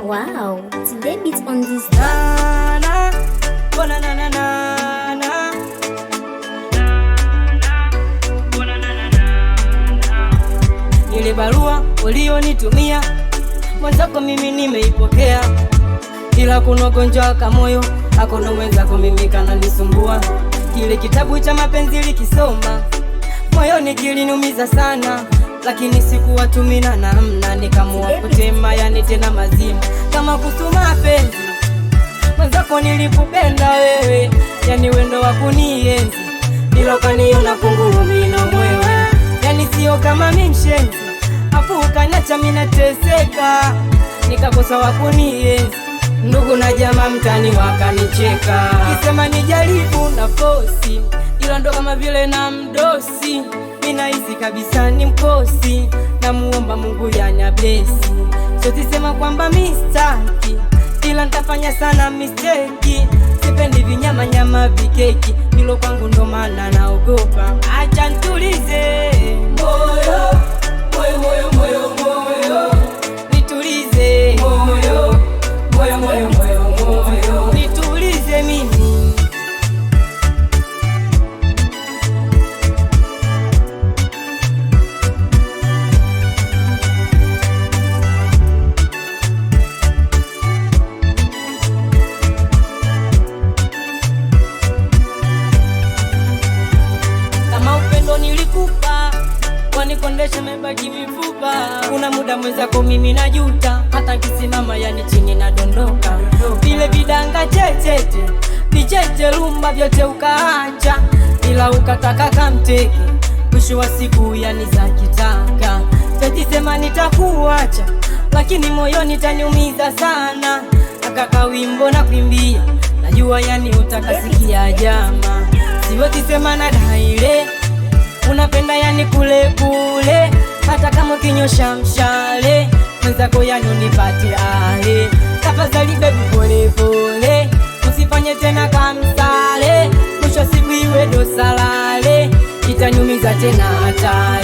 Wow, today beats on this na na, oh na na na na na, ile barua ulionitumia mwenzako mimi nimeipokea, ila kuna ugonjwa wa moyo akono mwenzako mimi kananisumbua. Kile kitabu cha mapenzi likisoma moyoni kiliniumiza sana, lakini sikuwatumina namna, nikamua kutema yani tena mazima kama kusuma penzi. Mwenzako nilikupenda wewe, yani wendo wa kunienzi, ila ukaniona kunguru mino mwewe, yani sio kama mimshenzi, afu ukaniacha mimi nateseka, nikakosa wa kunienzi. Ndugu na jamaa mtani wakanicheka, kisema nijaribu na fosi, ila ndo kama vile na mdosi. Ninahisi kabisa ni mkosi, na muomba Mungu yani blesi. Sotisema kwamba mistaki, ila nitafanya sana mistake. Sipendi vinyama nyama vikeki, hilo kwangu ndo maana naogopa. Acha nitulize moyo, moyo moyo moyo moyo, nitulize moyo, moyo moyo moyo moyo, nitulize mimi. Nilikupa wanikondesha mebaki mifupa, kuna muda mwenzako mimi najuta, hata kisimama yani chini nadondoka. Vile vidanga chechete vicheche rumba vyote ukaacha, ila ukataka kamteke, mwisho wa siku yani za kitaka. Sitisema nitakuacha, lakini moyoni taniumiza sana. Akaka wimbo na kuimbia, najua yani utakasikia jama. Siwotisema na daile unapenda yani kule kule, hata kama kinyosha mshale mwenzako yani unipate ale. Tafadhali baby pole pole, usifanye tena kamsale, mwisho siku iwe dosalale, itanyumiza tena hatari.